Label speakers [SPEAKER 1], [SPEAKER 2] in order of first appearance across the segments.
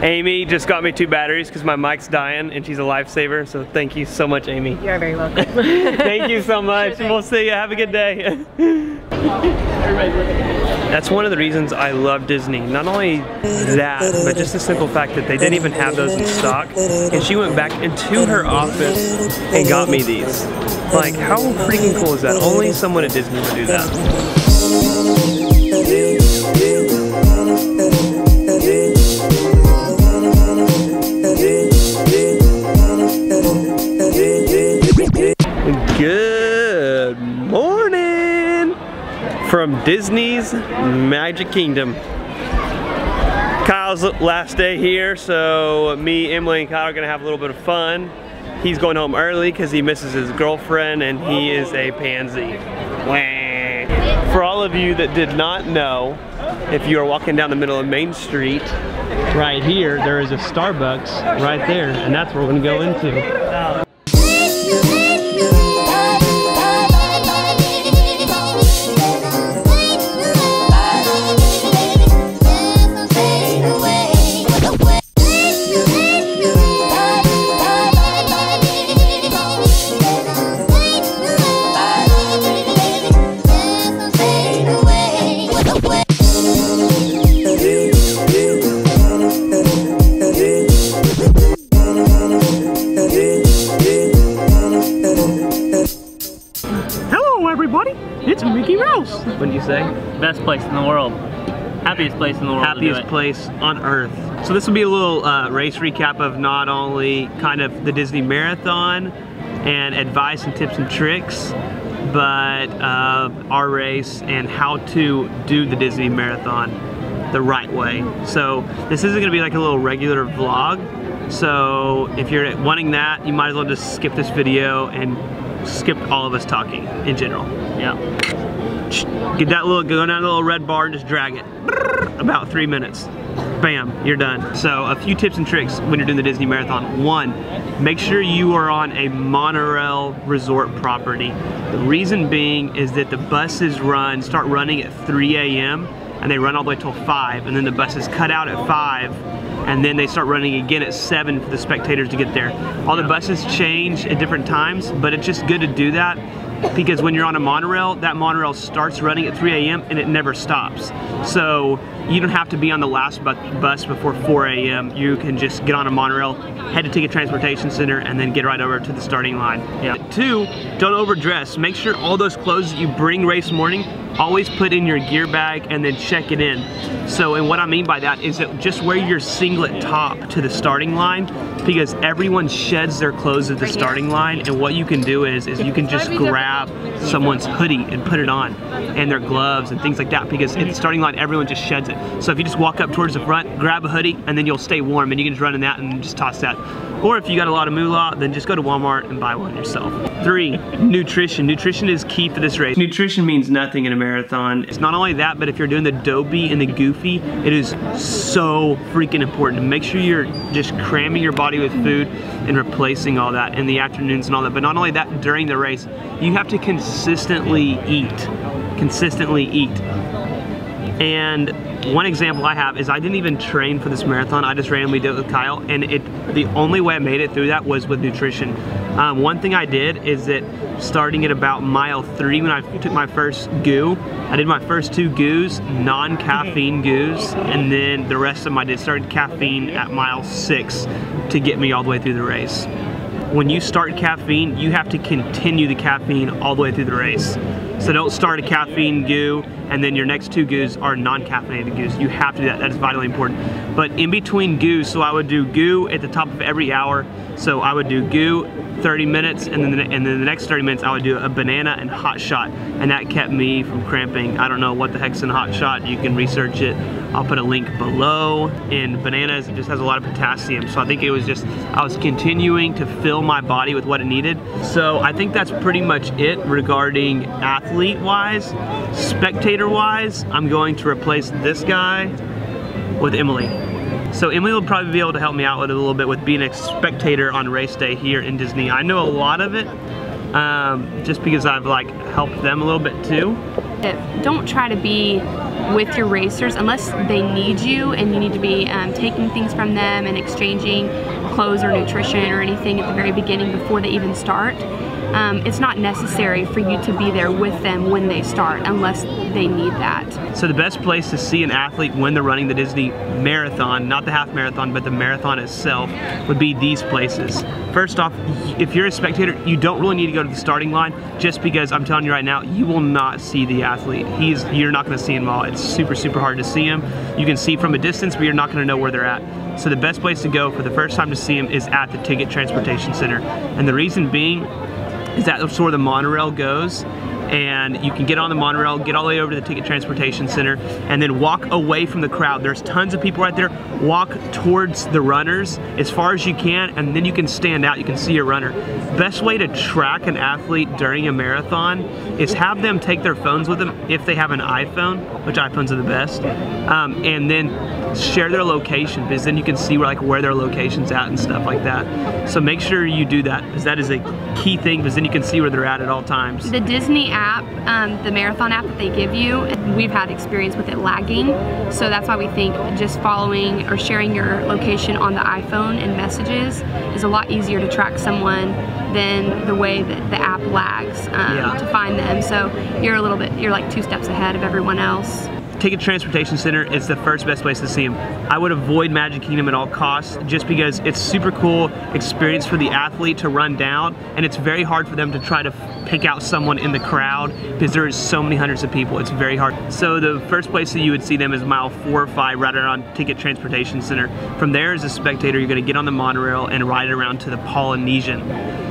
[SPEAKER 1] Amy just got me 2 batteries because my mic's dying and she's a lifesaver, so thank you so much, Amy.
[SPEAKER 2] You're very welcome.
[SPEAKER 1] Thank you so much. Sure, we'll see you. Have a good day. That's one of the reasons I love Disney. Not only that, but just the simple fact that they didn't even have those in stock. And she went back into her office and got me these. Like, how freaking cool is that? Only someone at Disney would do that. Good morning from Disney's Magic Kingdom. Kyle's last day here, so me, Emily, and Kyle are gonna have a little bit of fun. He's going home early because he misses his girlfriend and he is a pansy. Wah. For all of you that did not know, if you are walking down the middle of Main Street, right here, there is a Starbucks right there, and that's where we're gonna go into. It's Mickey Mouse. What did you say?
[SPEAKER 3] Best place in the world. Happiest place in the world.
[SPEAKER 1] Happiest place on earth. So this will be a little race recap of not only kind of the Disney Marathon and advice and tips and tricks, but our race and how to do the Disney Marathon the right way. So this isn't gonna be like a little regular vlog. So if you're wanting that, you might as well just skip this video and skip all of us talking in general.
[SPEAKER 3] Yeah.
[SPEAKER 1] Get that little, go down that little red bar and just drag it. About 3 minutes. Bam, you're done. So a few tips and tricks when you're doing the Disney Marathon. 1, make sure you are on a monorail resort property. The reason being is that the buses start running at 3 a.m. and they run all the way till 5, and then the buses cut out at 5, and then they start running again at 7 for the spectators to get there. All the buses change at different times, but it's just good to do that because when you're on a monorail, that monorail starts running at 3 a.m. and it never stops. So you don't have to be on the last bus before 4 a.m. You can just get on a monorail, head to Ticket Transportation Center, and then get right over to the starting line. Yeah. 2, don't overdress. Make sure all those clothes that you bring race morning, always put in your gear bag and then check it in. So, and what I mean by that is that just wear your singlet top to the starting line because everyone sheds their clothes at the starting line, and what you can do is you can just grab someone's hoodie and put it on, and their gloves and things like that, because at the starting line everyone just sheds it. So if you just walk up towards the front, grab a hoodie, and then you'll stay warm, and you can just run in that and just toss that. Or if you got a lot of moolah, then just go to Walmart and buy one yourself. 3, nutrition. Nutrition is key for this race. Nutrition means nothing in a marathon. It's not only that, but if you're doing the Dobie and the Goofy, it is so freaking important. Make sure you're just cramming your body with food and replacing all that in the afternoons and all that. But not only that, during the race, you have to consistently eat. Consistently eat. And one example I have is I didn't even train for this marathon. I just randomly did it with Kyle, and the only way I made it through that was with nutrition. One thing I did is that starting at about mile 3 when I took my first goo, I did my first 2 goos, non-caffeine goos, and then the rest of them I did started caffeine at mile 6 to get me all the way through the race. When you start caffeine, you have to continue the caffeine all the way through the race. So don't start a caffeine goo and then your next 2 goos are non-caffeinated goos. You have to do that. That is vitally important. But in between goos, so I would do goo at the top of every hour. So I would do goo 30 minutes, and then the next 30 minutes I would do a banana and hot shot, and that kept me from cramping. I don't know what the heck's in hot shot. You can research it. I'll put a link below. In bananas, it just has a lot of potassium, so I think it was just, I was continuing to fill my body with what it needed. So I think that's pretty much it regarding athlete-wise. Spectator-wise, I'm going to replace this guy with Emily. So Emily will probably be able to help me out with it a little bit with being a spectator on race day here in Disney. I know a lot of it, just because I've like helped them a little bit too.
[SPEAKER 2] Don't try to be with your racers unless they need you and you need to be taking things from them and exchanging clothes or nutrition or anything at the very beginning before they even start. It's not necessary for you to be there with them when they start unless they need that.
[SPEAKER 1] So the best place to see an athlete when they're running the Disney Marathon, not the half marathon, but the marathon itself, would be these places. First off, if you're a spectator, you don't really need to go to the starting line, just because I'm telling you right now, you will not see the athlete. You're not going to see him all. It's super, super hard to see him. You can see from a distance, but you're not going to know where they're at. So the best place to go for the first time to see him is at the Ticket Transportation Center. And the reason being is that's where the monorail goes, and you can get on the monorail, get all the way over to the Ticket Transportation Center, and then walk away from the crowd. There's tons of people right there. Walk towards the runners as far as you can, and then you can stand out, you can see your runner. Best way to track an athlete during a marathon is have them take their phones with them if they have an iPhone, which iPhones are the best, and then share their location, because then you can see where their location's at and stuff like that. So make sure you do that, because that is a key thing, because then you can see where they're at all times.
[SPEAKER 2] The Disney app, the marathon app that they give you, we've had experience with it lagging, so that's why we think just following or sharing your location on the iPhone and messages is a lot easier to track someone than the way that the app lags to find them. So you're like 2 steps ahead of everyone else.
[SPEAKER 1] Ticket Transportation Center is the first best place to see them. I would avoid Magic Kingdom at all costs, just because it's super cool experience for the athlete to run down, and it's very hard for them to try to pick out someone in the crowd because there is so many hundreds of people. It's very hard. So the first place that you would see them is mile 4 or 5, right around Ticket Transportation Center. From there, as a spectator, you're going to get on the monorail and ride it around to the Polynesian.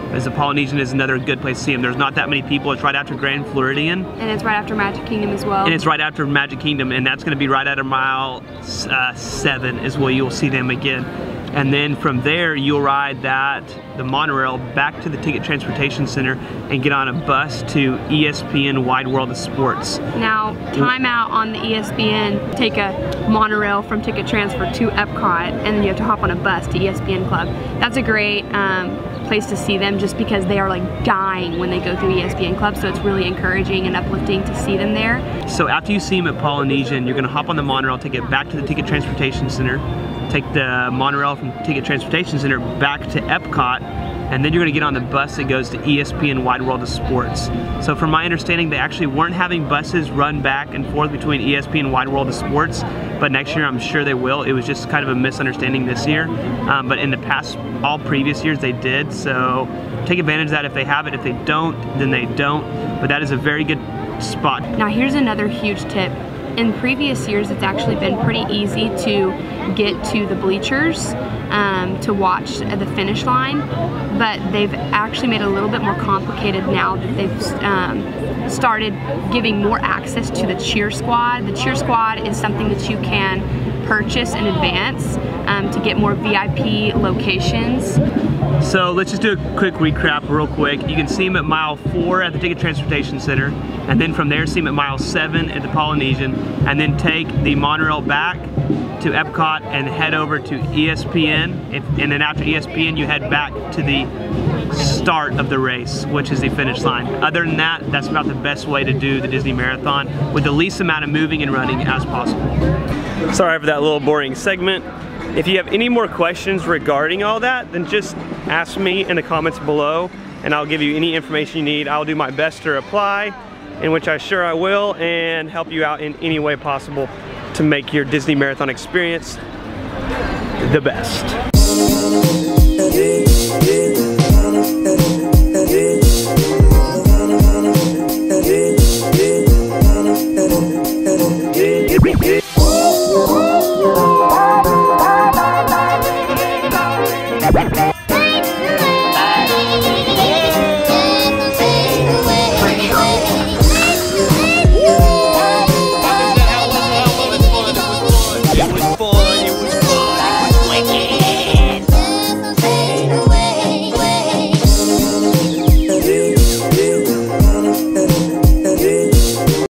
[SPEAKER 1] As the Polynesian is another good place to see them. There's not that many people. It's right after Grand Floridian.
[SPEAKER 2] And it's right after Magic Kingdom as well.
[SPEAKER 1] And it's right after Magic Kingdom, and that's going to be right at a mile 7 is where you'll see them again. And then from there, you'll ride the monorail back to the Ticket Transportation Center and get on a bus to ESPN Wide World of Sports.
[SPEAKER 2] Now, time out on the ESPN, take a monorail from Ticket Transfer to Epcot, and then you have to hop on a bus to ESPN Club. That's a great place to see them, just because they are like dying when they go through ESPN Club, so it's really encouraging and uplifting to see them there.
[SPEAKER 1] So after you see them at Polynesian, you're going to hop on the monorail to get back to the Ticket Transportation Center, take the monorail from Ticket Transportation Center back to Epcot, and then you're going to get on the bus that goes to ESPN Wide World of Sports. So from my understanding, they actually weren't having buses run back and forth between ESPN Wide World of Sports, but next year I'm sure they will. It was just kind of a misunderstanding this year, but in the past, all previous years they did, so take advantage of that if they have it. If they don't, then they don't, but that is a very good spot.
[SPEAKER 2] Now here's another huge tip. In previous years, it's actually been pretty easy to get to the bleachers to watch the finish line, but they've actually made it a little bit more complicated now that they've started giving more access to the cheer squad. The cheer squad is something that you can purchase in advance to get more VIP locations.
[SPEAKER 1] So let's just do a quick recap real quick. You can see them at mile 4 at the Ticket Transportation Center, and then from there see them at mile 7 at the Polynesian, and then take the monorail back to Epcot and head over to ESPN, and then after ESPN you head back to the start of the race, which is the finish line. Other than that, that's about the best way to do the Disney Marathon with the least amount of moving and running as possible. Sorry for that little boring segment. If you have any more questions regarding all that, then just ask me in the comments below and I'll give you any information you need. I'll do my best to reply, in which I sure I will, and help you out in any way possible to make your Disney Marathon experience the best.